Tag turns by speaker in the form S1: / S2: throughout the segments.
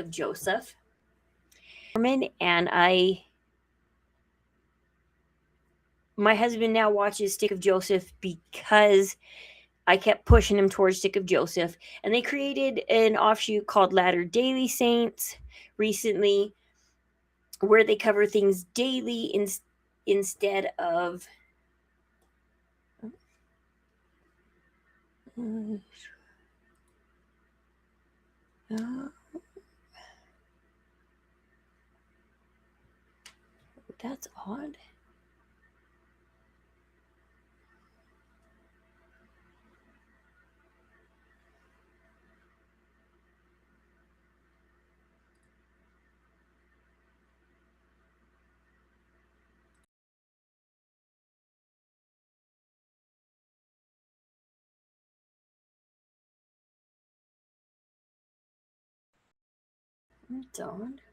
S1: of Joseph. Mormon, and my husband now watches Stick of Joseph because I kept pushing him towards Stick of Joseph. And they created an offshoot called Latter Daily Saints recently, where they cover things daily instead of. That's odd. That's odd.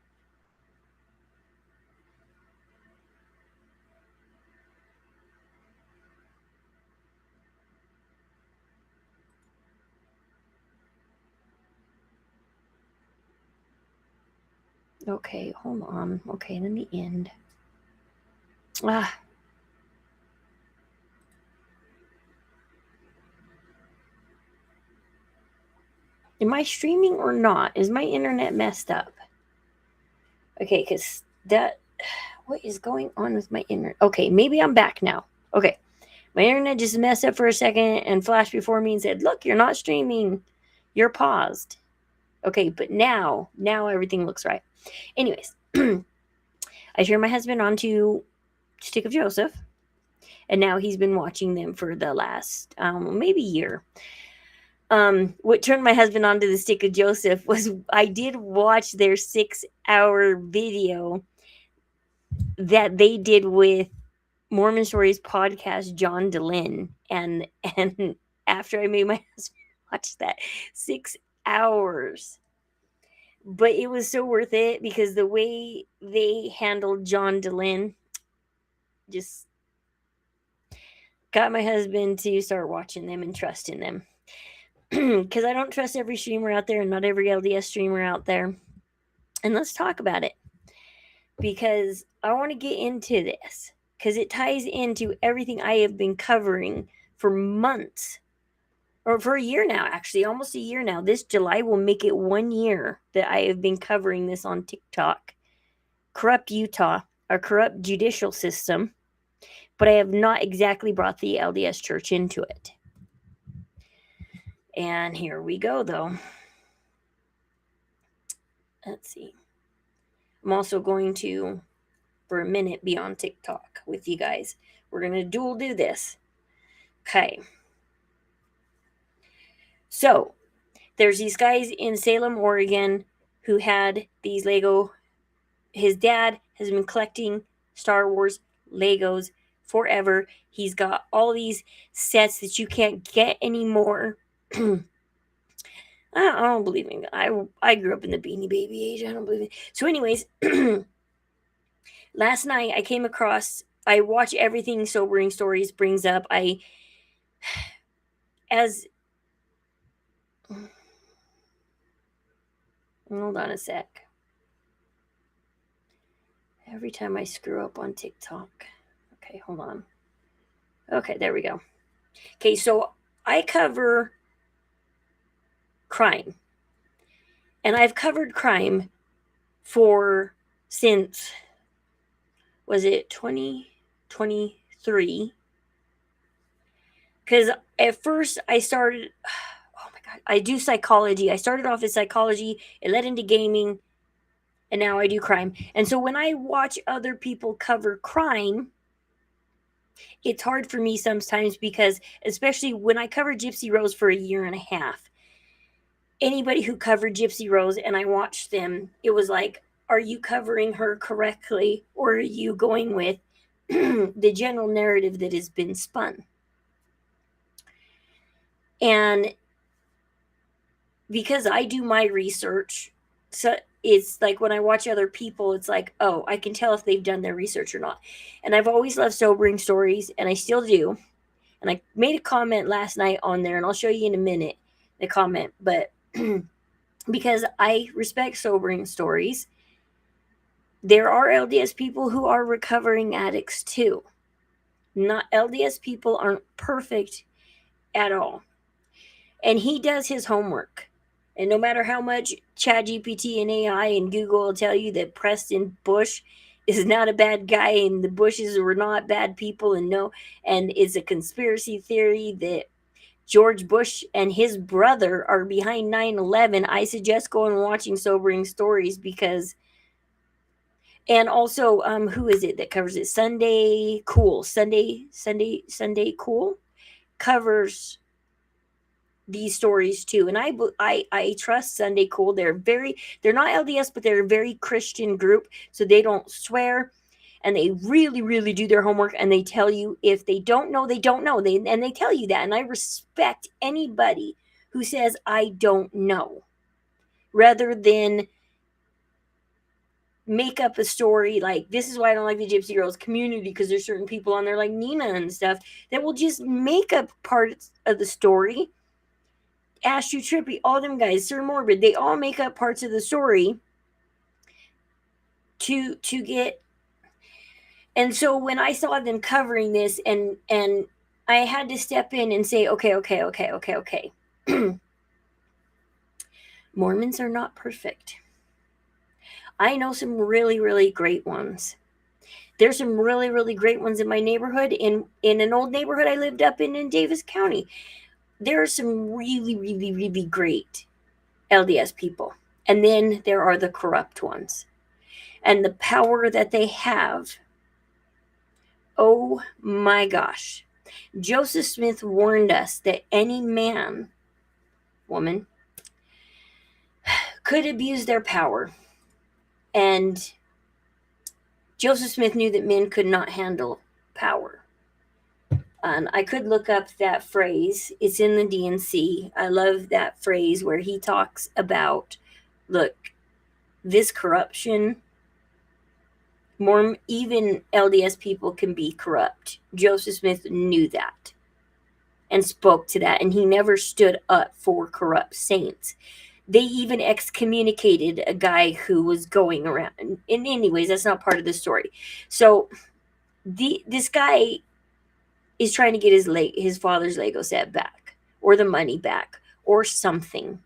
S1: Okay, hold on. Okay, let me end. Am I streaming or not? Is my internet messed up? Okay, because that. What is going on with my internet? Okay, maybe I'm back now. Okay, my internet just messed up for a second and flashed before me and said, "Look, you're not streaming. You're paused." Okay, but now everything looks right. Anyways, I turned my husband on to Stick of Joseph, and now he's been watching them for the last maybe year. What turned my husband on to the Stick of Joseph was I did watch their 6-hour video that they did with Mormon Stories podcast John DeLynn, and after I made my husband watch that 6 hours, but it was so worth it because the way they handled John DeLynn just got my husband to start watching them and trusting them. Because I don't trust every streamer out there and not every LDS streamer out there. And let's talk about it, because I want to get into this because it ties into everything I have been covering for months, or for a year now, actually, almost a year now. This July will make it 1 year that I have been covering this on TikTok. Corrupt Utah, our corrupt judicial system, but I have not exactly brought the LDS Church into it. And here we go, though. Let's see. I'm also going to, for a minute, be on TikTok with you guys. We're going to dual do this. Okay. So, there's these guys in Salem, Oregon, who had these Lego. His dad has been collecting Star Wars Legos forever. He's got all these sets that you can't get anymore. I don't believe in it. I grew up in the Beanie Baby age. I don't believe it. So, anyways, last night I came across. I watch everything Sobering Stories brings up. Hold on a sec. Every time I screw up on TikTok. Okay, hold on. Okay, there we go. Okay, so I cover crime. And I've covered crime since, was it 2023? Because at first I started, oh my God, I do psychology. I started off as psychology, it led into gaming, and now I do crime. And so when I watch other people cover crime, it's hard for me sometimes because, especially when I covered Gypsy Rose for a year and a half, anybody who covered Gypsy Rose and I watched them, it was like, are you covering her correctly, or are you going with the general narrative that has been spun? And because I do my research, so it's like when I watch other people, it's like, oh, I can tell if they've done their research or not. And I've always loved Sobering Stories, and I still do. And I made a comment last night on there, and I'll show you in a minute the comment. But because I respect sobering stories. There are LDS people who are recovering addicts too. Not LDS people aren't perfect at all. And he does his homework. And no matter how much ChatGPT and AI and Google will tell you that Preston Bush is not a bad guy and the Bushes were not bad people, and it's a conspiracy theory that George Bush and his brother are behind 9/11, I suggest going and watching Sobering Stories because, and also, who is it that covers it? Sunday Cool covers these stories too, and I trust Sunday Cool. They're not LDS, but they're a very Christian group, so they don't swear, and they really, really do their homework, and they tell you if they don't know, they don't know. They tell you that, and I respect anybody who says I don't know, rather than make up a story like, this is why I don't like the Gypsy Girls community, because there's certain people on there like Nina and stuff that will just make up parts of the story. Astro Trippy, all them guys, Sir Morbid, they all make up parts of the story to get. And so when I saw them covering this, and I had to step in and say, okay. Mormons are not perfect. I know some really, really great ones. There's some really, really great ones in my neighborhood, in an old neighborhood I lived up in Davis County. There are some really, really, really great LDS people. And then there are the corrupt ones. And the power that they have. Oh my gosh. Joseph Smith warned us that any man, woman, could abuse their power. And Joseph Smith knew that men could not handle power. I could look up that phrase. It's in the DNC. I love that phrase where he talks about, look, this corruption, even LDS people can be corrupt. Joseph Smith knew that and spoke to that, and he never stood up for corrupt saints. They even excommunicated a guy who was going around. And anyways, that's not part of the story. So this guy is trying to get his father's Lego set back, or the money back, or something.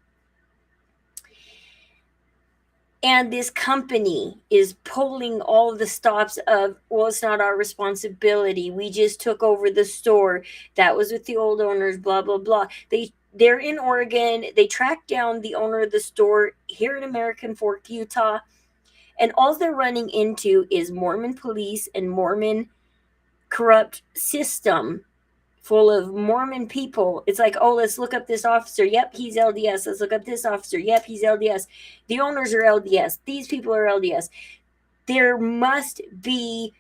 S1: And this company is pulling all the stops of, well, it's not our responsibility. We just took over the store. That was with the old owners, blah, blah, blah. They're in Oregon. They tracked down the owner of the store here in American Fork, Utah. And all they're running into is Mormon police and Mormon corrupt system full of Mormon people. It's like, oh, let's look up this officer. Yep, he's LDS. Let's look up this officer. Yep, he's LDS. The owners are LDS. These people are LDS. There must be,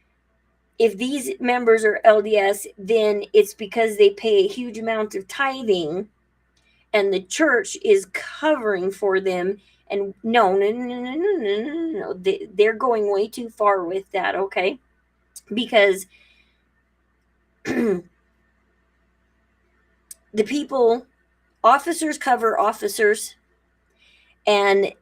S1: if these members are LDS, then it's because they pay a huge amount of tithing and the church is covering for them. And no. They're going way too far with that, okay? Because the people, officers cover officers, and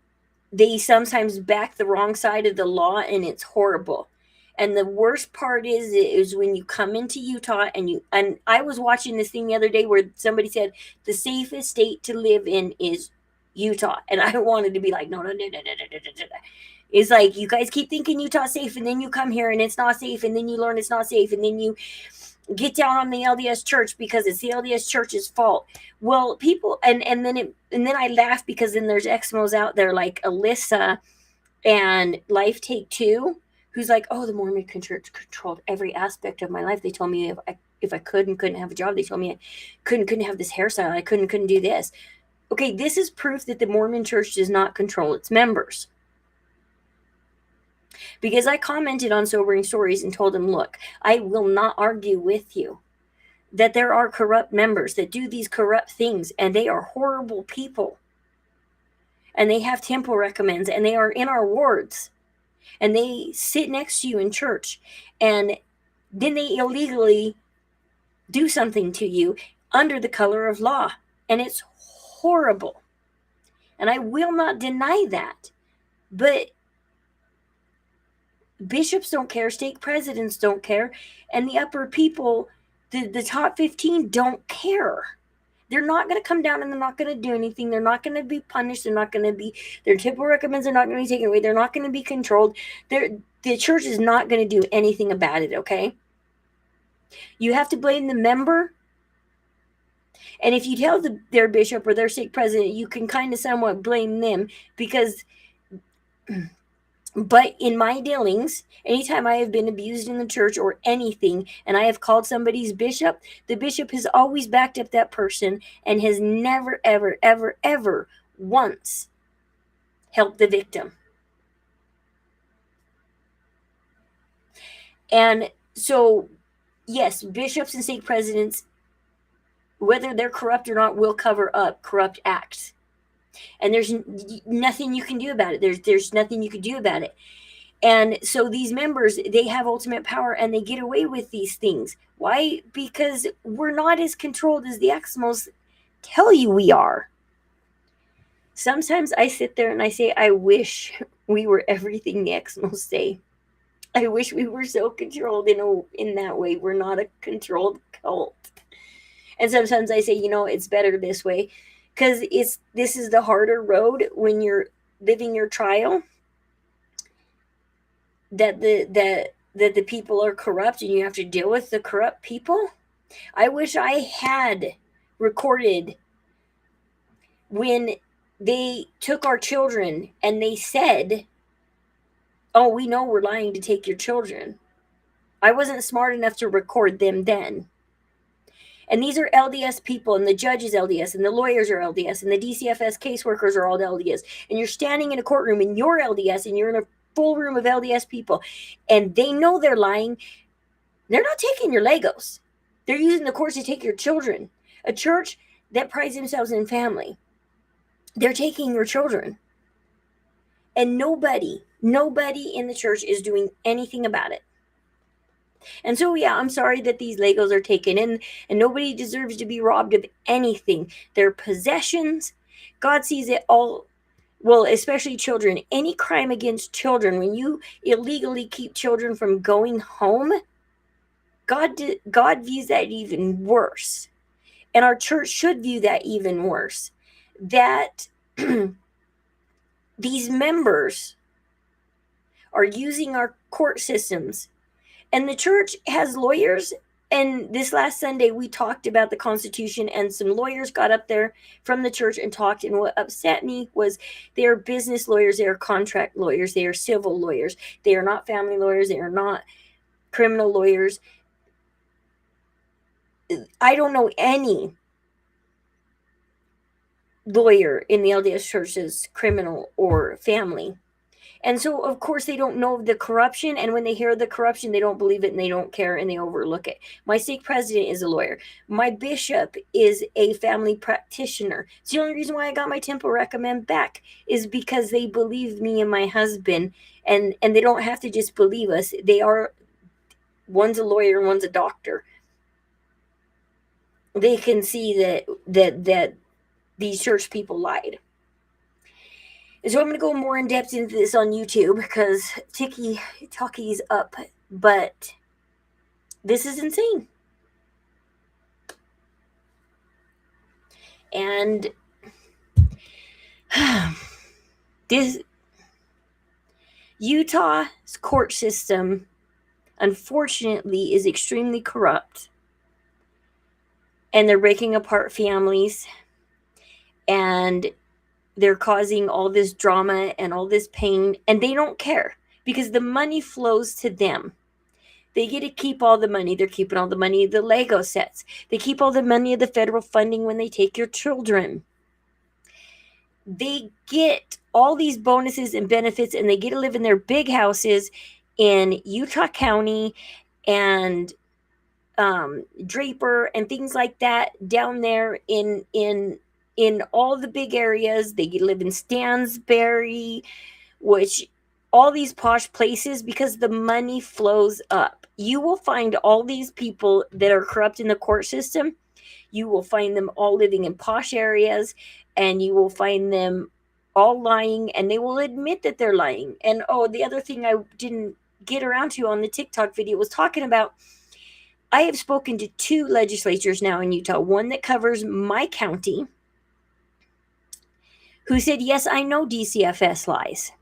S1: they sometimes back the wrong side of the law, and it's horrible. And the worst part is when you come into Utah and I was watching this thing the other day where somebody said the safest state to live in is Utah. And I wanted to be like, no. It's like, you guys keep thinking Utah's safe, and then you come here and it's not safe, and then you learn it's not safe, and then you get down on the LDS church because it's the LDS church's fault. Well, people, and then I laugh because then there's Exmos out there like Alyssa and Life Take Two, who's like, oh, the Mormon church controlled every aspect of my life. They told me if I couldn't have a job. They told me I couldn't have this hairstyle. I couldn't do this. Okay, this is proof that the Mormon church does not control its members. Because I commented on Sobering Stories and told them, look, I will not argue with you that there are corrupt members that do these corrupt things, and they are horrible people. And they have temple recommends, and they are in our wards. And they sit next to you in church, and then they illegally do something to you under the color of law. And it's horrible. And I will not deny that. But bishops don't care, stake presidents don't care, and the upper people, the top 15, don't care. They're not going to come down and they're not going to do anything. They're not going to be punished. They're not going to be, their temple recommends are not going to be taken away. They're not going to be controlled. The church is not going to do anything about it, okay? You have to blame the member. And if you tell their bishop or their stake president, you can kind of somewhat blame them because... But in my dealings, anytime I have been abused in the church or anything, and I have called somebody's bishop, the bishop has always backed up that person and has never, ever, ever, ever once helped the victim. And so, yes, bishops and stake presidents, whether they're corrupt or not, will cover up corrupt acts. And there's nothing you can do about it. There's nothing you can do about it. And so these members, they have ultimate power and they get away with these things. Why? Because we're not as controlled as the Exmos tell you we are. Sometimes I sit there and I say, I wish we were everything the Exmos say. I wish we were so controlled in that way. We're not a controlled cult. And sometimes I say, it's better this way. Because this is the harder road when you're living your trial, that the people are corrupt and you have to deal with the corrupt people. I wish I had recorded when they took our children and they said, oh, we know we're lying to take your children. I wasn't smart enough to record them then. And these are LDS people, and the judge is LDS, and the lawyers are LDS, and the DCFS caseworkers are all LDS. And you're standing in a courtroom, and you're LDS, and you're in a full room of LDS people, and they know they're lying. They're not taking your Legos. They're using the courts to take your children. A church that prides themselves in family, they're taking your children. And nobody in the church is doing anything about it. And so, yeah, I'm sorry that these Legos are taken in, and nobody deserves to be robbed of anything. They're possessions. God sees it all. Well, especially children. Any crime against children, when you illegally keep children from going home, God views that even worse. And our church should view that even worse. That these members are using our court systems. And the church has lawyers, and this last Sunday we talked about the Constitution, and some lawyers got up there from the church and talked, and what upset me was they are business lawyers, they are contract lawyers, they are civil lawyers, they are not family lawyers, they are not criminal lawyers. I don't know any lawyer in the LDS church is criminal or family. And so, of course, they don't know the corruption. And when they hear the corruption, they don't believe it and they don't care and they overlook it. My stake president is a lawyer. My bishop is a family practitioner. It's the only reason why I got my temple recommend back is because they believe me and my husband. And they don't have to just believe us. One's a lawyer and one's a doctor. They can see that these church people lied. So I'm going to go more in depth into this on YouTube because Talkie's up, but this is insane. And this Utah's court system, unfortunately, is extremely corrupt. And they're breaking apart families. And they're causing all this drama and all this pain, and they don't care because the money flows to them. They get to keep all the money. They're keeping all the money of the Lego sets. They keep all the money of the federal funding when they take your children. They get all these bonuses and benefits, and they get to live in their big houses in Utah County and Draper and things like that down there in all the big areas. They live in Stansbury, which all these posh places, because the money flows up. You will find all these people that are corrupt in the court system. You will find them all living in posh areas, and you will find them all lying, and they will admit that they're lying. And the other thing I didn't get around to on the TikTok video was talking about, I have spoken to 2 legislatures now in Utah, one that covers my county, who said, yes, I know DCFS lies.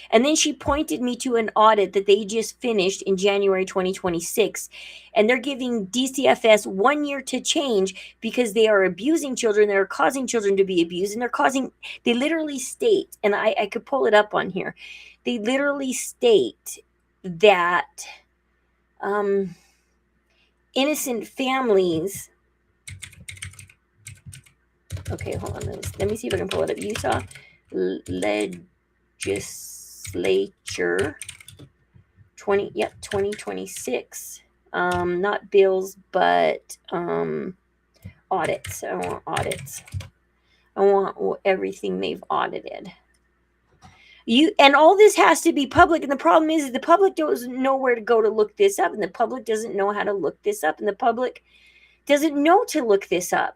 S1: And then she pointed me to an audit that they just finished in January 2026. And they're giving DCFS 1 year to change because they are abusing children. They're causing children to be abused. And they literally state, and I could pull it up on here. They literally state that innocent families. Okay, hold on. Let me see if I can pull it up. Utah Legislature 2026. Not bills, but audits. I want audits. I want everything they've audited. And all this has to be public. And the problem is the public doesn't know where to go to look this up. And the public doesn't know how to look this up. And the public doesn't know to look this up.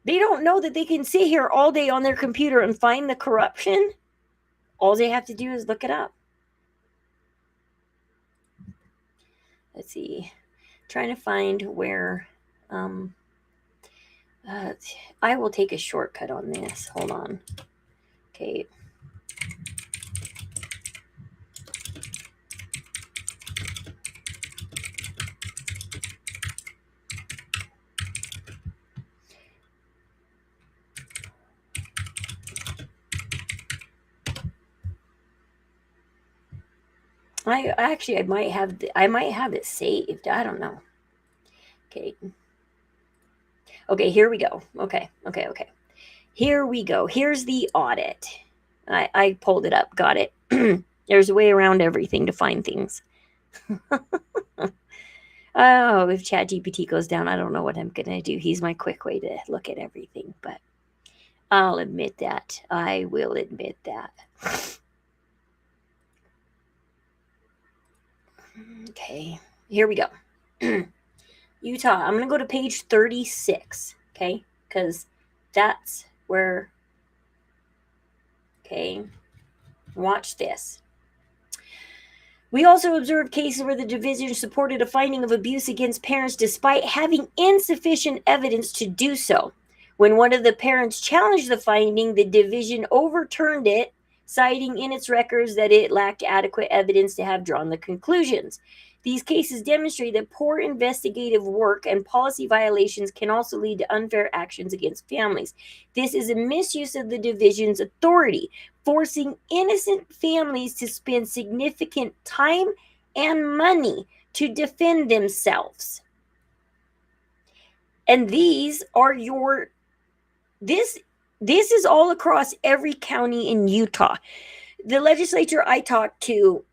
S1: They don't know that they can sit here all day on their computer and find the corruption. All they have to do is look it up. Let's see. Trying to find where I will take a shortcut on this. Hold on. Okay. I might have it saved. I don't know. Okay. Okay, here we go. Okay. Here we go. Here's the audit. I pulled it up. Got it. There's a way around everything to find things. Oh, if ChatGPT goes down, I don't know what I'm going to do. He's my quick way to look at everything, but I'll admit that. I will admit that. Okay, here we go. Utah, I'm going to go to page 36, okay? Because that's where, okay, watch this. We also observed cases where the division supported a finding of abuse against parents despite having insufficient evidence to do so. When one of the parents challenged the finding, the division overturned it, citing in its records that it lacked adequate evidence to have drawn the conclusions. These cases demonstrate that poor investigative work and policy violations can also lead to unfair actions against families. This is a misuse of the division's authority, forcing innocent families to spend significant time and money to defend themselves. And these are this is all across every county in Utah. The legislature I talked to,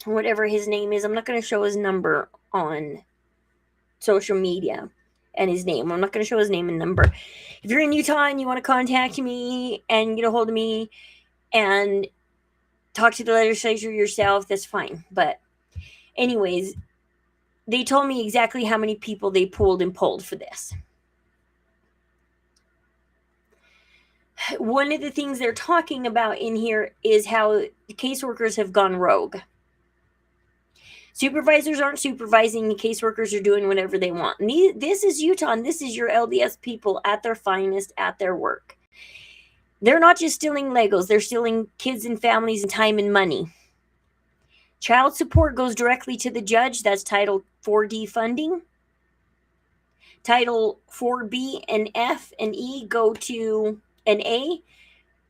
S1: whatever his name is, I'm not going to show his number on social media and his name. I'm not going to show his name and number. If you're in Utah and you want to contact me and get a hold of me and talk to the legislature yourself, that's fine. But anyways, they told me exactly how many people they pulled and pulled for this. One of the things they're talking about in here is how caseworkers have gone rogue. Supervisors aren't supervising. Caseworkers are doing whatever they want. And this is Utah, and this is your LDS people at their finest, at their work. They're not just stealing Legos. They're stealing kids and families and time and money. Child support goes directly to the judge. That's Title 4D funding. Title 4B and F and E go to an A,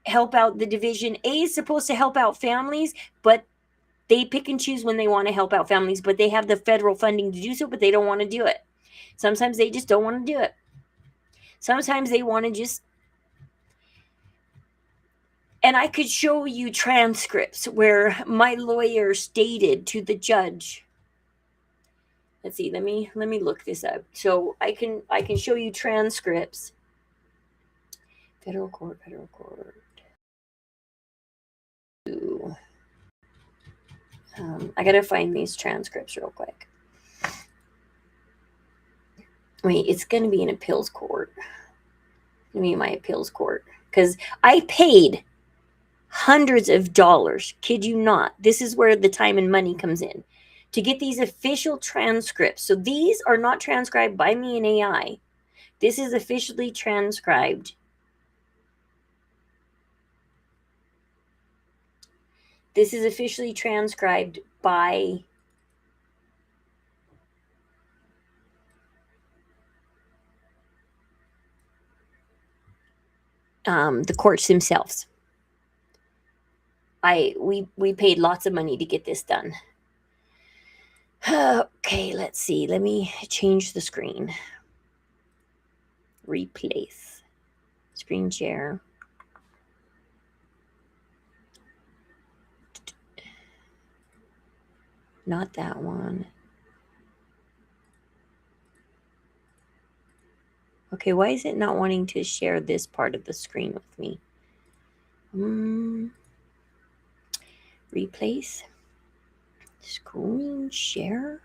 S1: help out the division. A is supposed to help out families, but they pick and choose when they want to help out families, but they have the federal funding to do so, but they don't want to do it. Sometimes they just don't want to do it. Sometimes they want to just... And I could show you transcripts where my lawyer stated to the judge... Let's see, let me look this up. So I can show you transcripts. Federal court. I gotta find these transcripts real quick. Wait, it's gonna be in appeals court. me my appeals court, because I paid hundreds of dollars, kid you not. This is where the time and money comes in, to get these official transcripts. So these are not transcribed by me and AI. This is officially transcribed. This is officially transcribed by the courts themselves. We paid lots of money to get this done. Okay, let's see. Let me change the screen. Replace. Screen share. Not that one. Okay, why is it not wanting to share this part of the screen with me? Replace. Screen share.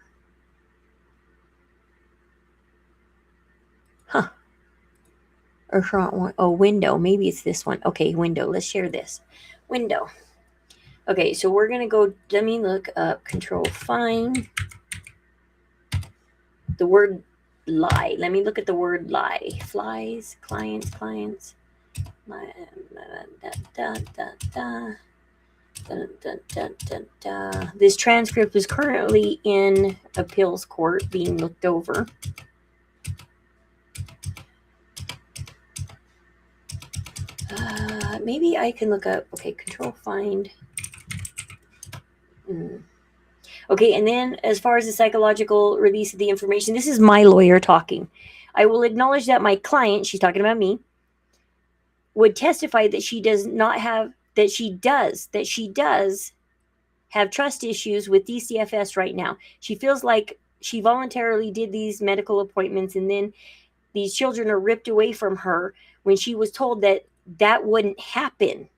S1: Huh. Or front one. Oh, window. Maybe it's this one. Okay, window. Let's share this. Window. Okay, so we're going to go, let me look up, control find the word lie. Let me look at the word lie. Flies, clients. This transcript is currently in appeals court being looked over. Maybe I can look up, okay, control find. Okay, and then as far as the psychological release of the information, this is my lawyer talking. I will acknowledge that my client, she's talking about me, would testify that she does have trust issues with DCFS right now. She feels like she voluntarily did these medical appointments, and then these children are ripped away from her when she was told that that wouldn't happen.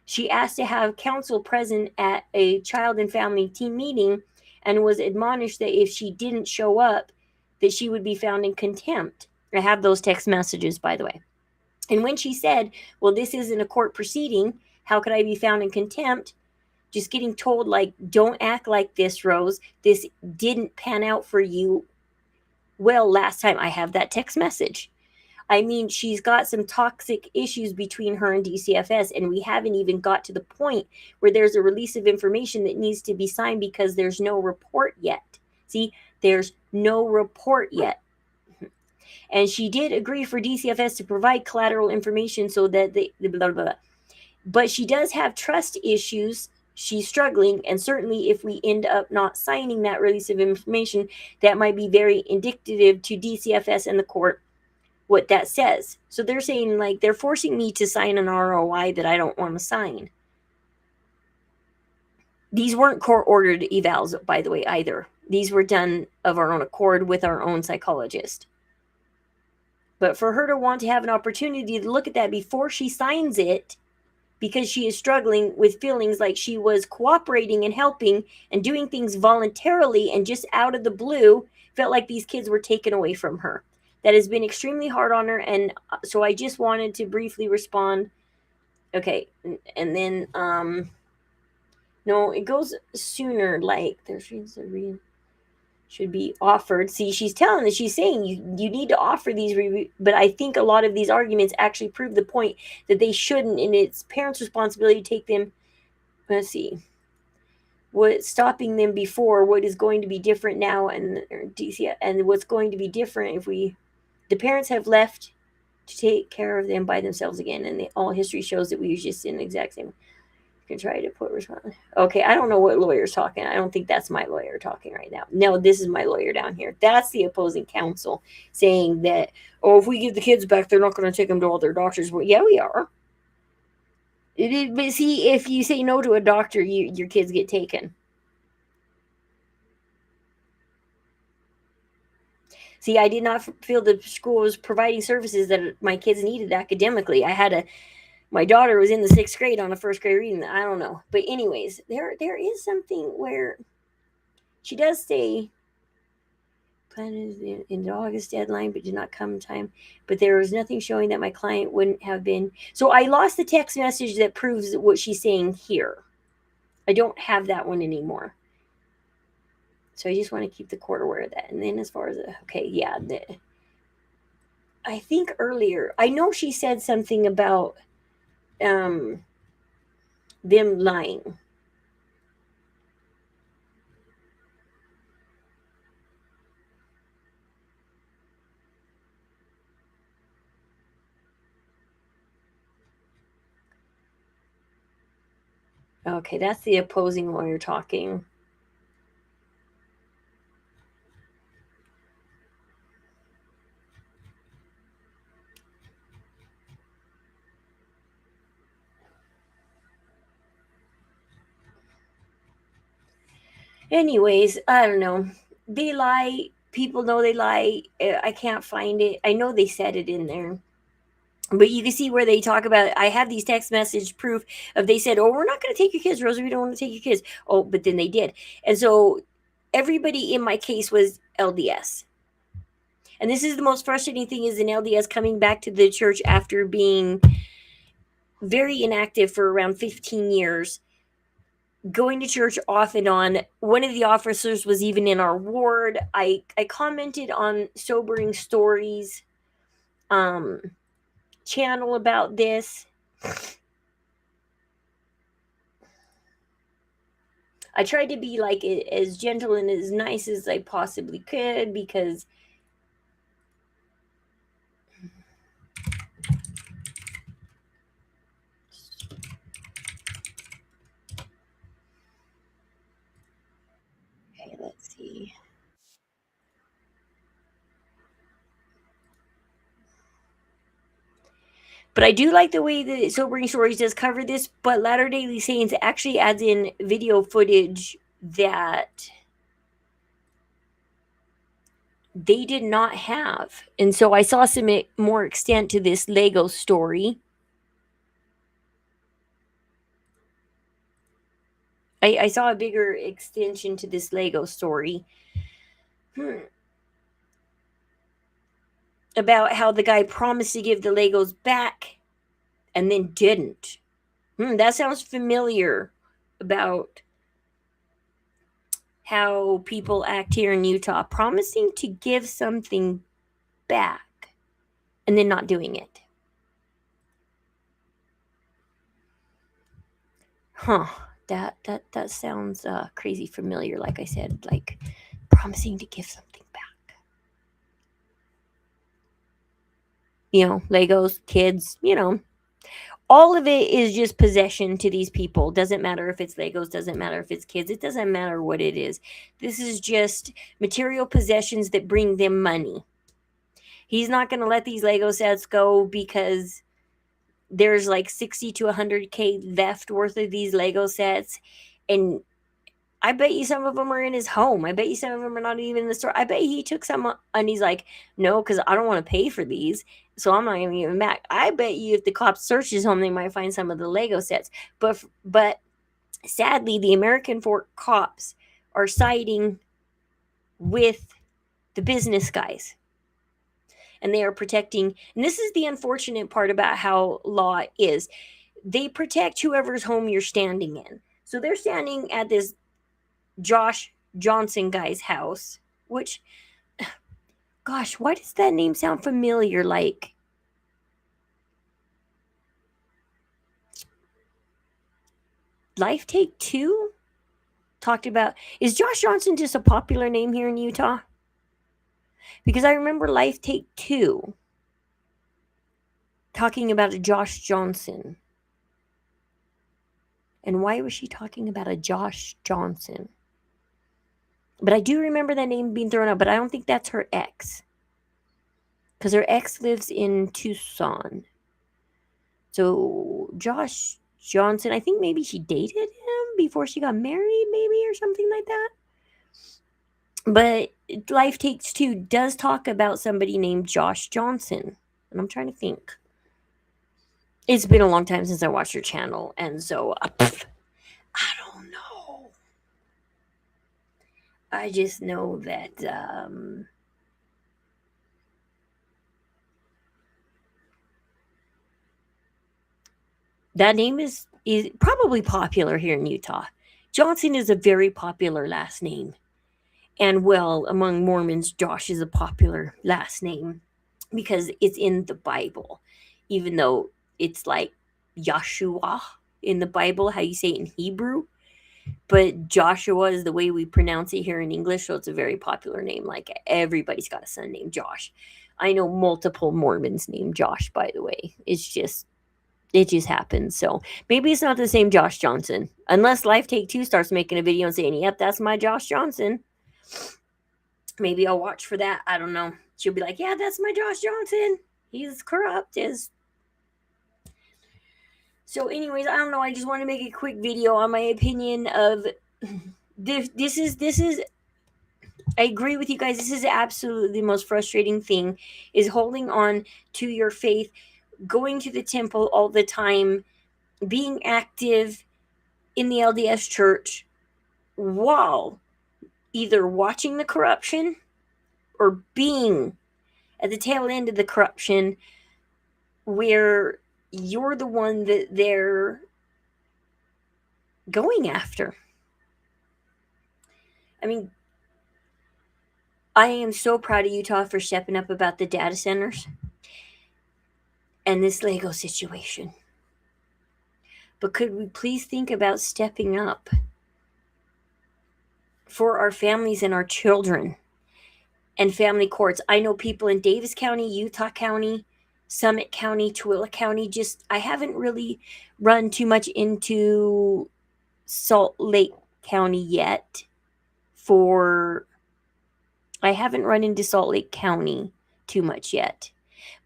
S1: She asked to have counsel present at a child and family team meeting and was admonished that if she didn't show up, that she would be found in contempt. I have those text messages, by the way. And when she said, well, this isn't a court proceeding, how could I be found in contempt? Just getting told, like, don't act like this, Rose. This didn't pan out for you well last time. I have that text message. I mean, she's got some toxic issues between her and DCFS, and we haven't even got to the point where there's a release of information that needs to be signed because there's no report yet. See, there's no report yet. And she did agree for DCFS to provide collateral information so that the blah, blah, blah. But she does have trust issues. She's struggling, and certainly if we end up not signing that release of information, that might be very indicative to DCFS and the court what that says. So they're saying, like, they're forcing me to sign an ROI that I don't want to sign. These weren't court-ordered evals, by the way, either. These were done of our own accord with our own psychologist. But for her to want to have an opportunity to look at that before she signs it, because she is struggling with feelings like she was cooperating and helping and doing things voluntarily, and just out of the blue felt like these kids were taken away from her. That has been extremely hard on her, and so I just wanted to briefly respond. Okay, and then no, it goes sooner. Like, there's reasons should be offered. See, she's telling us, she's saying you need to offer these, but I think a lot of these arguments actually prove the point that they shouldn't, and it's parents' responsibility to take them. Let's see. What's stopping them before, what is going to be different now, and DC, and what's going to be different if the parents have left to take care of them by themselves again, and all history shows that we use just in the exact same. You can try to put response. Okay, I don't know what lawyer's talking. I don't think that's my lawyer talking right now. No, this is my lawyer down here. That's the opposing counsel saying that, oh, if we give the kids back, they're not going to take them to all their doctors. Well, yeah, we are. But see, if you say no to a doctor, your kids get taken. See, I did not feel the school was providing services that my kids needed academically. My daughter was in the 6th grade on a 1st grade reading. I don't know. But anyways, there is something where she does say, plan is in the August deadline, but did not come in time. But there was nothing showing that my client wouldn't have been. So I lost the text message that proves what she's saying here. I don't have that one anymore. So I just want to keep the court aware of that. And then as far as, okay, yeah. I think earlier, I know she said something about them lying. Okay, that's the opposing lawyer talking. Anyways, I don't know. They lie. People know they lie. I can't find it. I know they said it in there. But you can see where they talk about it. I have these text message proof of they said, "Oh, we're not going to take your kids, Rosie. We don't want to take your kids." Oh, but then they did. And so everybody in my case was LDS. And this is the most frustrating thing is an LDS coming back to the church after being very inactive for around 15 years, going to church off and on. One of the officers was even in our ward. I commented on Sobering Stories channel about this. I tried to be like as gentle and as nice as I possibly could because okay, let's see. But I do like the way that Sobering Stories does cover this, but Latter Day Saints actually adds in video footage that they did not have. And so I saw some more extent to this Lego story. I saw a bigger extension to this Lego story. About how the guy promised to give the Legos back and then didn't. That sounds familiar about how people act here in Utah, promising to give something back and then not doing it. Huh. That sounds crazy familiar, like I said, like promising to give something back. Legos, kids, all of it is just possession to these people. Doesn't matter if it's Legos, doesn't matter if it's kids, it doesn't matter what it is. This is just material possessions that bring them money. He's not going to let these Lego sets go because there's like 60 to 100K left worth of these Lego sets. And I bet you some of them are in his home. I bet you some of them are not even in the store. I bet he took some and he's like, no, because I don't want to pay for these. So I'm not going to give them back. I bet you if the cops search his home, they might find some of the Lego sets. But sadly, the American Fork cops are siding with the business guys. And they are protecting. And this is the unfortunate part about how law is. They protect whoever's home you're standing in. So they're standing at this Josh Johnson guy's house, which, gosh, why does that name sound familiar? Like Life Take Two talked about. Is Josh Johnson just a popular name here in Utah? Because I remember Life Take Two talking about a Josh Johnson. And why was she talking about a Josh Johnson? But I do remember that name being thrown out, but I don't think that's her ex. Because her ex lives in Tucson. So Josh Johnson, I think maybe she dated him before she got married, maybe, or something like that. But Life Takes Two does talk about somebody named Josh Johnson. And I'm trying to think. It's been a long time since I watched her channel. And so, I don't know. I just know that That name is probably popular here in Utah. Johnson is a very popular last name. And well, among Mormons, Josh is a popular last name because it's in the Bible, even though it's like Yahshua in the Bible, how you say it in Hebrew. But Joshua is the way we pronounce it here in English, so it's a very popular name. Like everybody's got a son named Josh. I know multiple Mormons named Josh, by the way. It just happens. So maybe it's not the same Josh Johnson. Unless Life Take Two starts making a video and saying, yep, that's my Josh Johnson. Maybe I'll watch for that. I don't know. She'll be like, yeah, that's my Josh Johnson. He's corrupt. So anyways, I don't know. I just want to make a quick video on my opinion of this is I agree with you guys. This is absolutely the most frustrating thing is holding on to your faith, going to the temple all the time, being active in the LDS church while either watching the corruption or being at the tail end of the corruption where you're the one that they're going after. I mean, I am so proud of Utah for stepping up about the data centers and this Lego situation. But could we please think about stepping up for our families and our children and family courts? I know people in Davis County, Utah County, Summit County, Tooele County, I haven't really run too much into Salt Lake County yet I haven't run into Salt Lake County too much yet.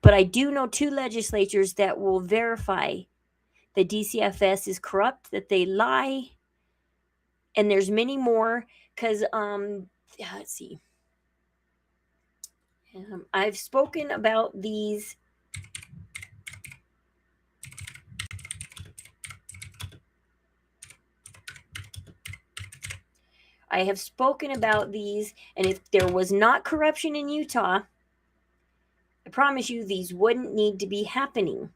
S1: But I do know 2 legislatures that will verify that DCFS is corrupt, that they lie, and there's many more because, let's see. I've spoken about these. I have spoken about these, and if there was not corruption in Utah, I promise you these wouldn't need to be happening.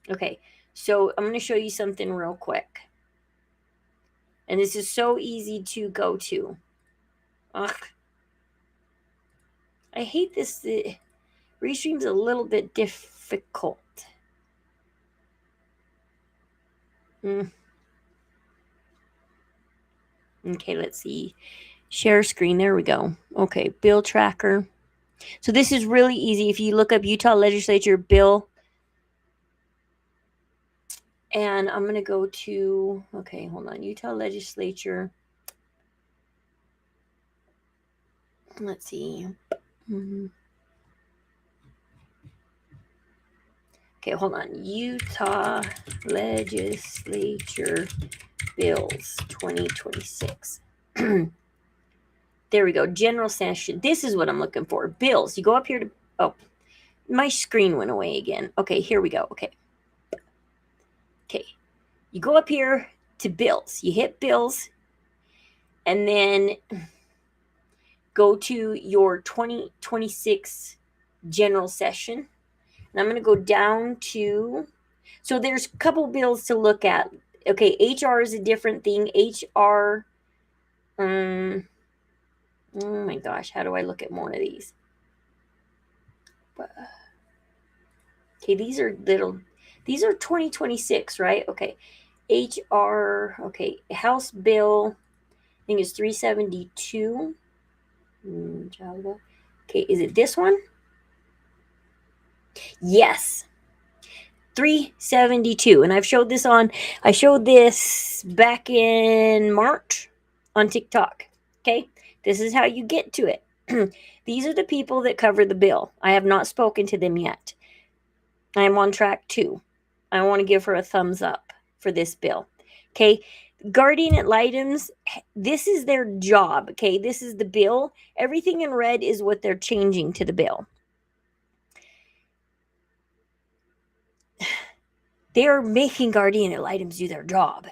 S1: Okay, so I'm going to show you something real quick. And this is so easy to go to. Ugh. I hate this. The restream's a little bit difficult. Okay, let's see. Share screen. There we go. Okay, bill tracker. So this is really easy. If you look up Utah Legislature bill, and I'm going to go to, okay, hold on. Utah Legislature. Let's see. Okay, hold on. Utah Legislature bills 2026. There we go. General session. This is what I'm looking for. Bills. You go up here to, oh, my screen went away again. Okay, here we go. Okay. You go up here to bills. You hit bills and then go to your 2026 general session. And I'm going to go down to, so there's a couple bills to look at. Okay, HR is a different thing. HR, oh my gosh, how do I look at more of these? Okay, these are 2026, right? Okay, HR, okay, House Bill, I think it's 372. Okay, is it this one? Yes. 372. And I showed this back in March on TikTok. Okay, this is how you get to it. These are the people that cover the bill. I have not spoken to them yet. I am on track 2. I want to give her a thumbs up for this bill. Okay, guardian ad litems, this is their job. Okay, this is the bill. Everything in red is what they're changing to the bill. They are making guardian ad litems do their job.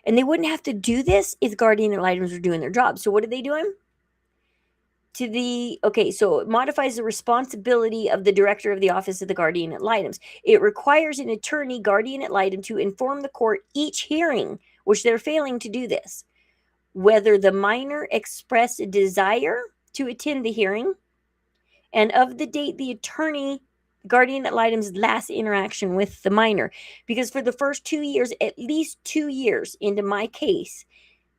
S1: And they wouldn't have to do this if guardian ad litems were doing their job. So what are they doing? so it modifies the responsibility of the director of the office of the guardian ad litem. It requires an attorney guardian ad litem to inform the court each hearing, which they're failing to do this, whether the minor expressed a desire to attend the hearing and of the date the attorney guardian ad litem's last interaction with the minor. Because for the first 2 years, at least 2 years into my case,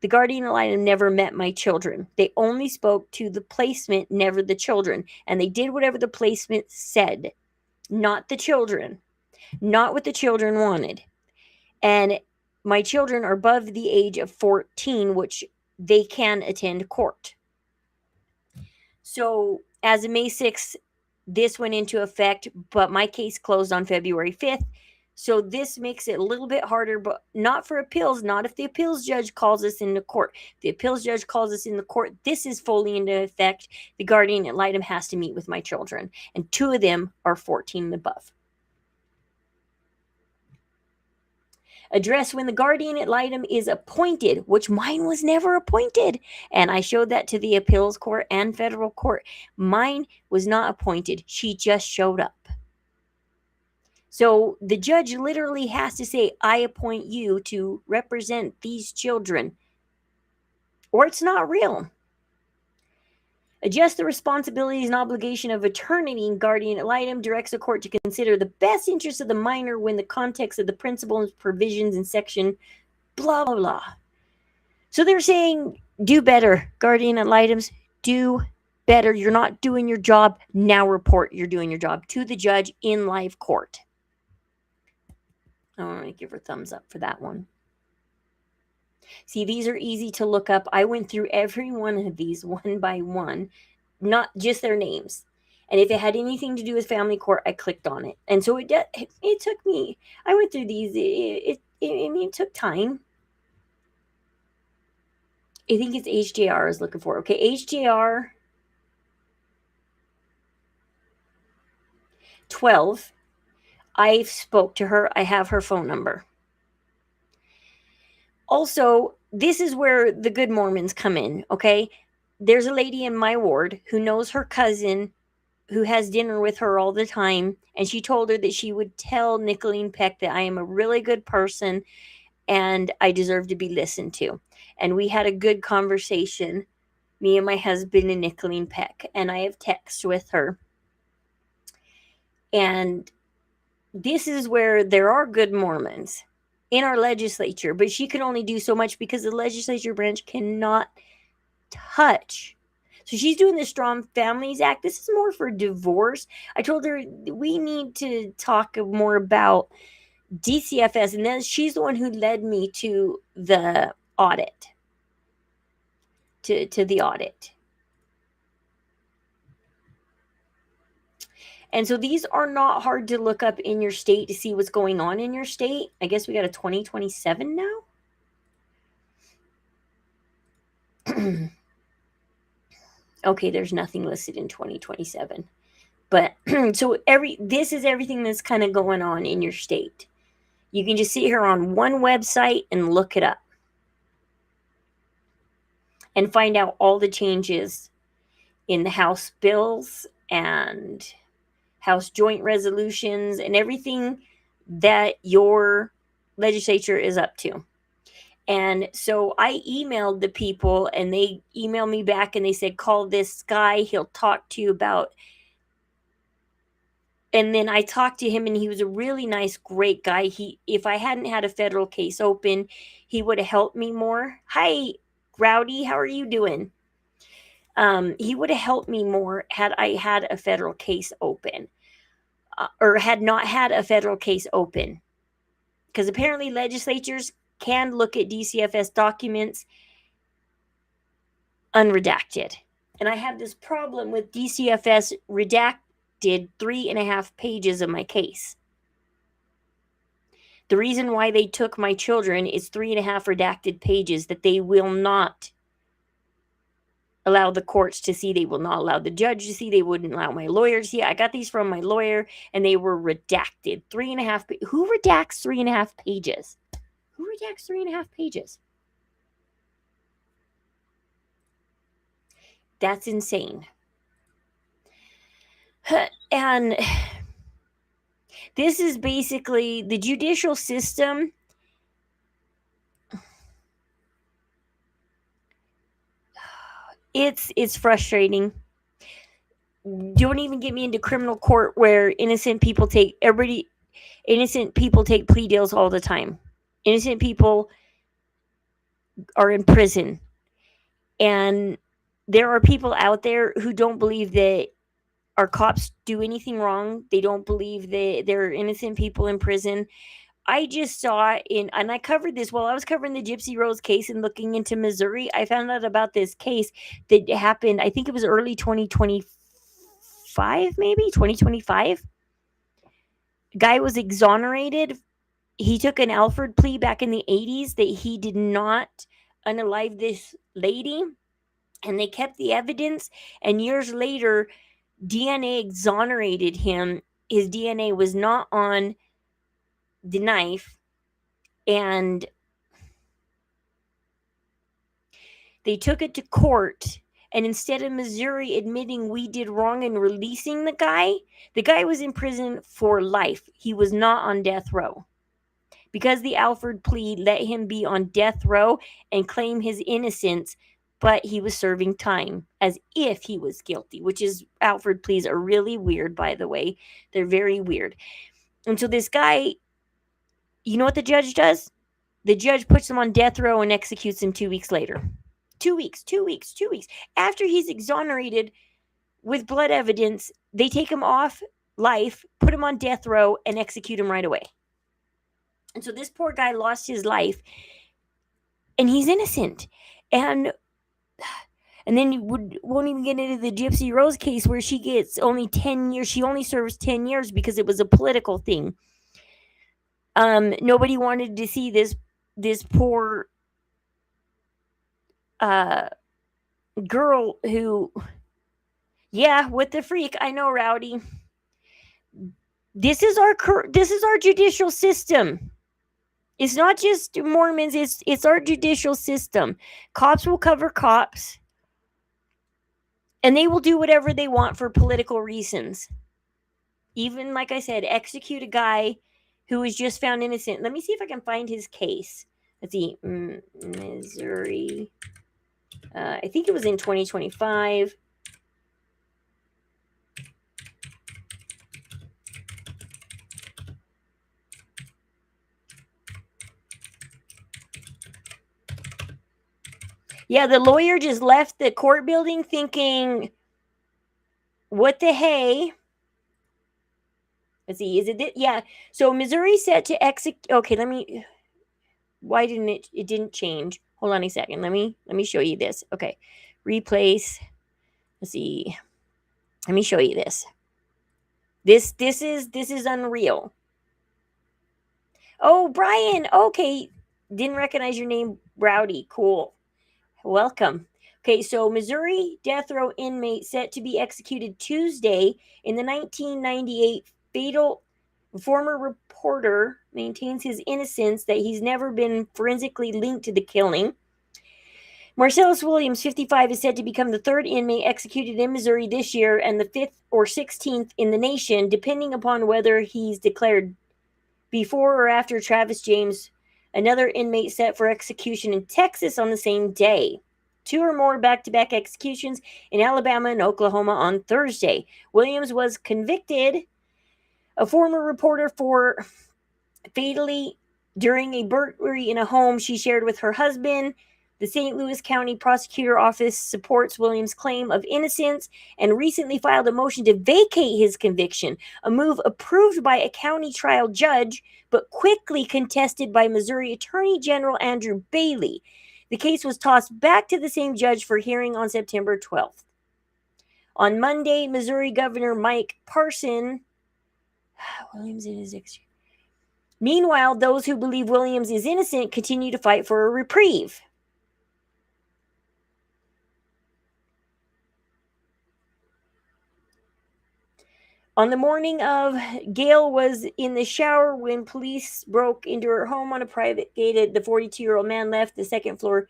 S1: the guardian ad litem never met my children. They only spoke to the placement, never the children. And they did whatever the placement said, not the children, not what the children wanted. And my children are above the age of 14, which they can attend court. So as of May 6th, this went into effect, but my case closed on February 5th. So this makes it a little bit harder, but not for appeals, not if the appeals judge calls us into court. If the appeals judge calls us into court, this is fully into effect. The guardian ad litem has to meet with my children, and 2 of them are 14 and above. Address when the guardian ad litem is appointed, which mine was never appointed. And I showed that to the appeals court and federal court. Mine was not appointed. She just showed up. So the judge literally has to say, I appoint you to represent these children, or it's not real. Adjust the responsibilities and obligation of attorney and guardian ad litem, directs the court to consider the best interest of the minor when the context of the principles and provisions in section blah, blah, blah. So they're saying, do better, guardian ad litems, do better. You're not doing your job. Now report you're doing your job to the judge in live court. I want to give her a thumbs up for that one. See, these are easy to look up. I went through every one of these one by one, not just their names. And if it had anything to do with family court, I clicked on it. And so it took me, I went through these. It took time. I think it's HJR I was looking for. Okay, HJR 12. I spoke to her. I have her phone number. Also, this is where the good Mormons come in, okay? There's a lady in my ward who knows her cousin who has dinner with her all the time, and she told her that she would tell Nicolene Peck that I am a really good person and I deserve to be listened to. And we had a good conversation, me and my husband and Nicolene Peck, and I have text with her. And this is where there are good Mormons in our legislature, but she can only do so much because the legislature branch cannot touch. So she's doing the Strong Families Act. This is more for divorce. I told her we need to talk more about DCFS, and then she's the one who led me to the audit. To the audit. And so these are not hard to look up in your state to see what's going on in your state. I guess we got a 2027 now. Okay, there's nothing listed in 2027. But so this is everything that's kind of going on in your state. You can just sit here on one website and look it up. And find out all the changes in the House bills and House joint resolutions and everything that your legislature is up to. And so I emailed the people, and they emailed me back, and they said, call this guy. He'll talk to you about. And then I talked to him, and he was a really nice, great guy. If I hadn't had a federal case open, he would have helped me more. Hi, Rowdy. How are you doing? He would have helped me more had I had a federal case open, or had not had a federal case open. Because apparently legislatures can look at DCFS documents unredacted. And I have this problem with DCFS redacted 3.5 pages of my case. The reason why they took my children is 3.5 redacted pages that they will not allow the courts to see. They will not allow the judge to see. They wouldn't allow my lawyer to see. I got these from my lawyer, and they were redacted. 3.5. Who redacts 3.5 pages? Who redacts 3.5 pages? That's insane. And this is basically the judicial system. It's frustrating. Don't even get me into criminal court where innocent people take plea deals all the time. Innocent people are in prison. And there are people out there who don't believe that our cops do anything wrong. They don't believe that there are innocent people in prison. I just saw and I covered this while I was covering the Gypsy Rose case and looking into Missouri. I found out about this case that happened, I think it was early 2025, maybe 2025. Guy was exonerated. He took an Alford plea back in the 80s that he did not unalive this lady, and they kept the evidence. And years later, DNA exonerated him. His DNA was not on the knife, and they took it to court. And instead of Missouri admitting we did wrong and releasing the guy was in prison for life. He was not on death row. Because the Alford plea let him be on death row and claim his innocence, but he was serving time as if he was guilty, which is, Alford pleas are really weird, by the way. They're very weird. And so this guy, you know what the judge does? The judge puts him on death row and executes him 2 weeks later. 2 weeks. After he's exonerated with blood evidence, they take him off life, put him on death row, and execute him right away. And so this poor guy lost his life, and he's innocent. And then you won't even get into the Gypsy Rose case where she gets only 10 years. She only serves 10 years because it was a political thing. Nobody wanted to see this poor girl who, yeah, with the freak. I know, Rowdy. This is our judicial system. It's not just Mormons, it's our judicial system. Cops will cover cops, and they will do whatever they want for political reasons. Even, like I said, execute a guy who was just found innocent. Let me see if I can find his case. Let's see. Missouri. I think it was in 2025. Yeah, the lawyer just left the court building thinking, what the hey? Let's see, is it? Yeah. So Missouri set to execute. Okay, why didn't it didn't change? Hold on a second. Let me show you this. Okay. Replace. Let's see. Let me show you this. This is unreal. Oh, Brian. Okay. Didn't recognize your name, Rowdy. Cool. Welcome. Okay, so Missouri death row inmate set to be executed Tuesday in the 1998 fatal. Former reporter maintains his innocence, that he's never been forensically linked to the killing. Marcellus Williams, 55, is said to become the third inmate executed in Missouri this year and the 5th or 16th in the nation, depending upon whether he's declared before or after Travis James, another inmate set for execution in Texas on the same day. 2 or more back-to-back executions in Alabama and Oklahoma on Thursday. Williams was convicted, a former reporter, for fatally during a burglary in a home she shared with her husband. The St. Louis County Prosecutor Office supports Williams' claim of innocence and recently filed a motion to vacate his conviction, a move approved by a county trial judge but quickly contested by Missouri Attorney General Andrew Bailey. The case was tossed back to the same judge for hearing on September 12th. On Monday, Missouri Governor Mike Parson, Williams in his execution. Meanwhile, those who believe Williams is innocent continue to fight for a reprieve. On the morning of, Gail was in the shower when police broke into her home on a private gate. The 42-year-old man left the second floor,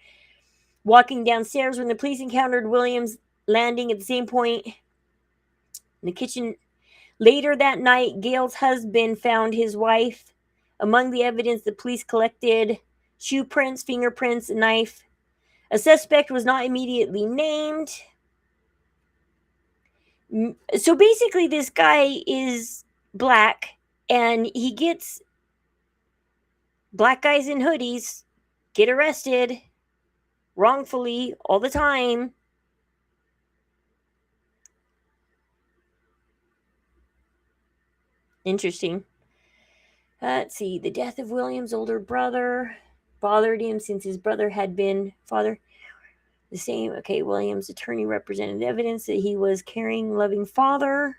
S1: walking downstairs when the police encountered Williams landing at the same point in the kitchen. Later that night, Gail's husband found his wife. Among the evidence, the police collected shoe prints, fingerprints, a knife. A suspect was not immediately named. So basically, this guy is black, and he gets black guys in hoodies get arrested wrongfully all the time. Interesting. Let's see. The death of William's older brother bothered him since his brother had been father. The same. Okay, William's attorney represented evidence that he was caring, loving father.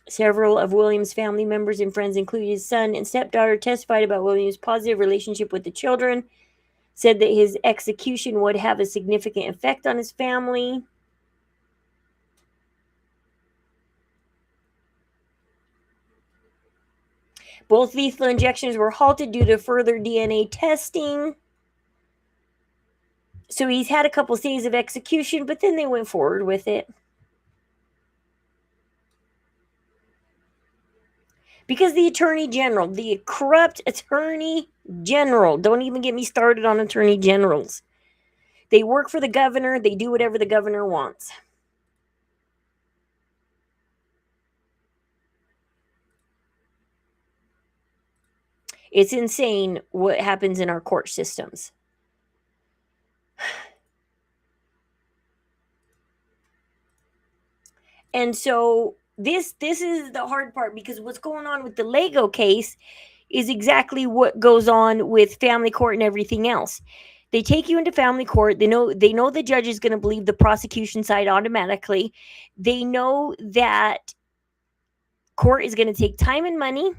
S1: Several of William's family members and friends, including his son and stepdaughter, testified about William's positive relationship with the children, said that his execution would have a significant effect on his family. Both lethal injections were halted due to further DNA testing. So he's had a couple days of execution, but then they went forward with it. Because the attorney general, the corrupt attorney general, don't even get me started on attorney generals. They work for the governor. They do whatever the governor wants. It's insane what happens in our court systems. And so this is the hard part, because what's going on with the Lego case is exactly what goes on with family court and everything else. They take you into family court. They know the judge is going to believe the prosecution side automatically. They know that court is going to take time and money,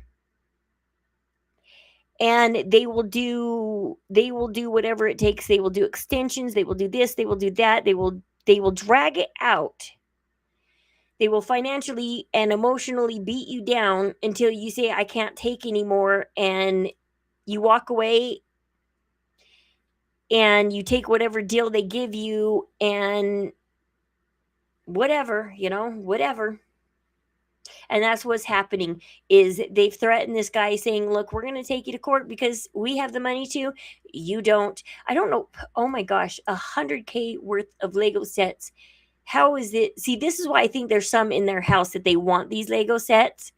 S1: and they will do whatever it takes. They will do extensions, they will do this, they will do that, they will drag it out. They will financially and emotionally beat you down until you say, I can't take anymore, and you walk away and you take whatever deal they give you, and whatever. And that's what's happening, is they've threatened this guy saying, look, we're going to take you to court because we have the money to. You don't. I don't know. Oh my gosh, $100K worth of Lego sets. How is it? See, this is why I think there's some in their house that they want these Lego sets,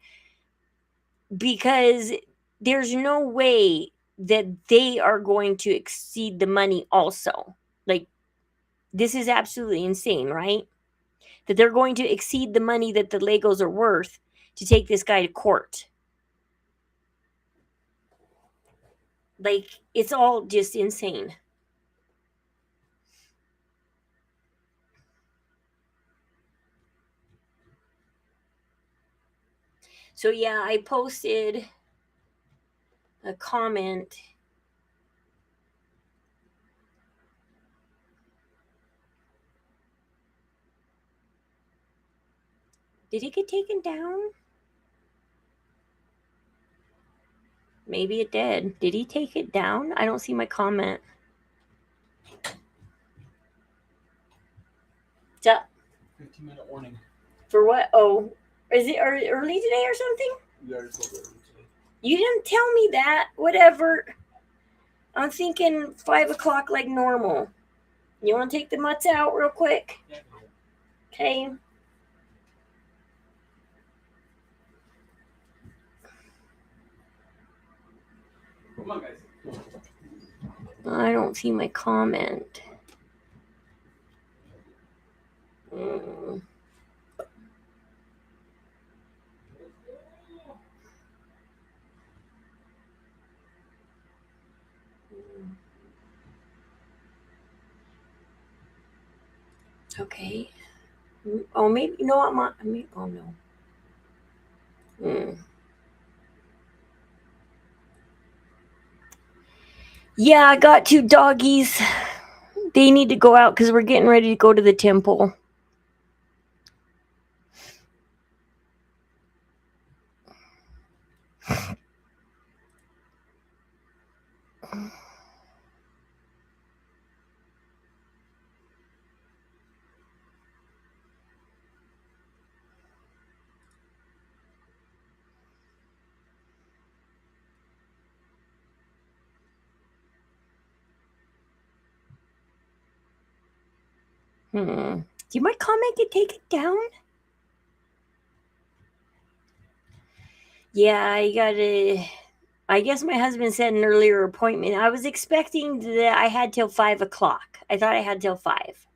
S1: because there's no way that they are going to exceed the money also. Like, this is absolutely insane, right? That they're going to exceed the money that the Legos are worth to take this guy to court. Like, it's all just insane. So yeah, I posted a comment. Did it get taken down? Maybe it did. Did he take it down? I don't see my comment. What's up?
S2: 15-minute warning.
S1: For what? Oh, is it early today or something?
S2: You already told early today.
S1: You didn't tell me that. Whatever. I'm thinking 5 o'clock like normal. You want to take the mutts out real quick?
S2: Yeah.
S1: Okay.
S2: Come on, guys.
S1: I don't see my comment. Okay. Oh, maybe. You know what? Oh, no. Yeah, I got 2 doggies. They need to go out because we're getting ready to go to the temple. Do you mind comment get taken down? Yeah, I gotta. I guess my husband set an earlier appointment. I was expecting that I had till 5 o'clock. I thought I had till 5.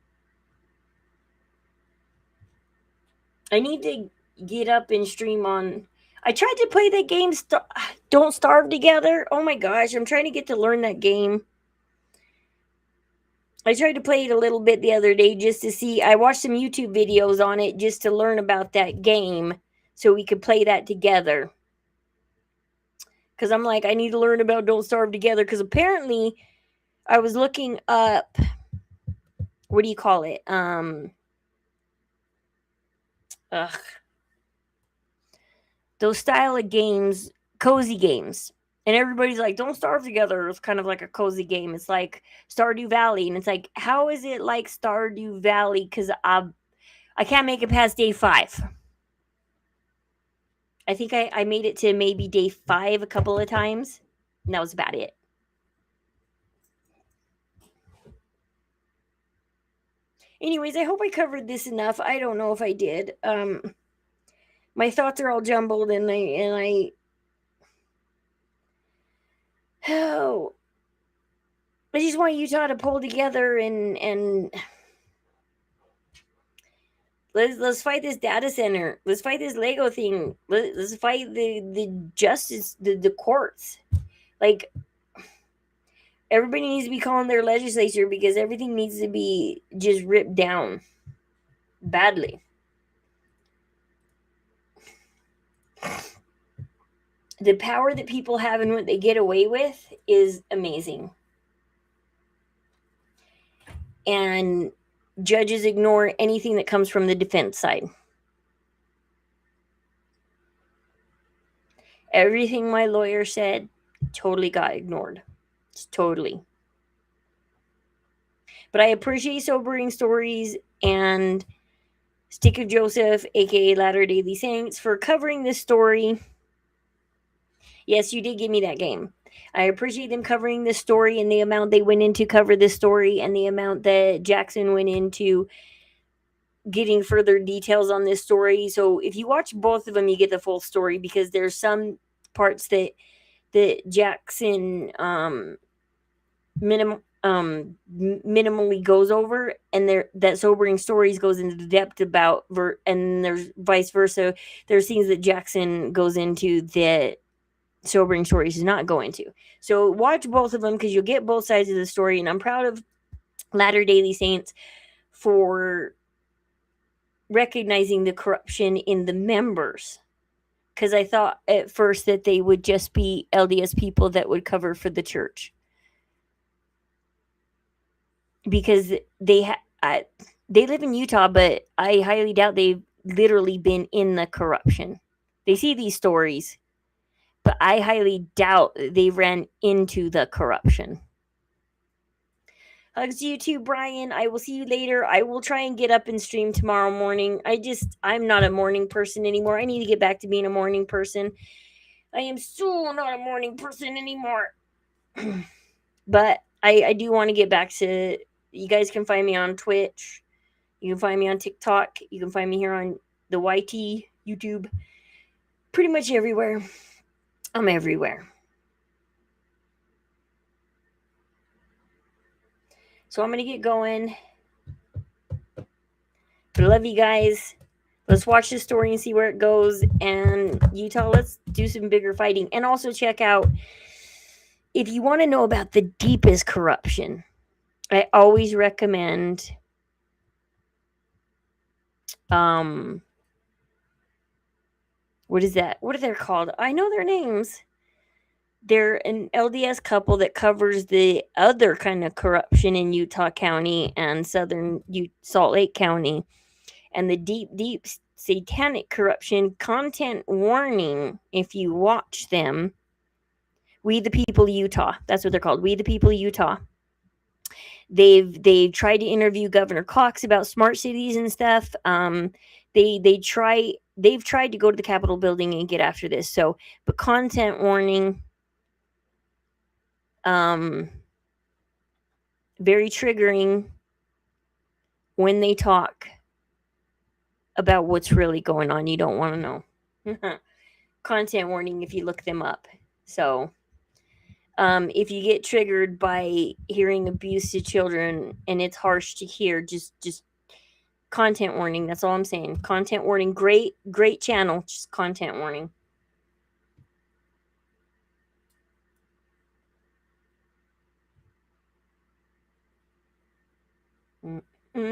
S1: I need to get up and stream on. I tried to play that game, Don't Starve Together. Oh my gosh, I'm trying to get to learn that game. I tried to play it a little bit the other day just to see. I watched some YouTube videos on it just to learn about that game so we could play that together. Because I'm like, I need to learn about Don't Starve Together. Because apparently, I was looking up. What do you call it? Ugh, those style of games, cozy games. And everybody's like, Don't Starve Together. It's kind of like a cozy game. It's like Stardew Valley. And it's like, how is it like Stardew Valley? Because I can't make it past day 5. I think I made it to maybe day 5 a couple of times. And that was about it. Anyways, I hope I covered this enough. I don't know if I did. My thoughts are all jumbled, and oh, I just want Utah to pull together and let's fight this data center. Let's fight this Lego thing. Let's fight the justice, the courts. Like, everybody needs to be calling their legislature because everything needs to be just ripped down badly. The power that people have and what they get away with is amazing. And judges ignore anything that comes from the defense side. Everything my lawyer said totally got ignored. Just totally. But I appreciate Sobering Stories and Stick of Joseph, aka Latter Daily Saints, for covering this story. Yes, you did give me that game. I appreciate them covering this story and the amount they went in to cover this story and the amount that Jackson went into getting further details on this story. So if you watch both of them, you get the full story because there's some parts that Jackson minimally goes over, and there that Sobering Stories goes into depth about, and there's vice versa. There's things that Jackson goes into that Sobering Stories is not going to. So watch both of them because you'll get both sides of the story. And I'm proud of Latter Daily Saints for recognizing the corruption in the members, because I thought at first that they would just be LDS people that would cover for the church, because they live in Utah, but I highly doubt they've literally been in the corruption. They see these stories, but I highly doubt they ran into the corruption. Hugs to you too, Brian. I will see you later. I will try and get up and stream tomorrow morning. I'm not a morning person anymore. I need to get back to being a morning person. I am so not a morning person anymore. But I do want to get back to. You guys can find me on Twitch. You can find me on TikTok. You can find me here on the YT, YouTube. Pretty much everywhere. I'm everywhere. So I'm going to get going. But I love you guys. Let's watch the story and see where it goes. And Utah, let's do some bigger fighting. And also check out, if you want to know about the deepest corruption, I always recommend what is that? What are they called? I know their names. They're an LDS couple that covers the other kind of corruption in Utah County and southern Salt Lake County, and the deep satanic corruption. Content warning if you watch them. We the People Utah. That's what they're called. We the People Utah. They've tried to interview Governor Cox about smart cities and stuff. They've tried to go to the Capitol building and get after this. So, but content warning. Very triggering. when they talk about what's really going on, you don't want to know. Content warning if you look them up. So, if you get triggered by hearing abuse to children and it's harsh to hear, just content warning. That's all I'm saying. Content warning. Great channel. Just content warning.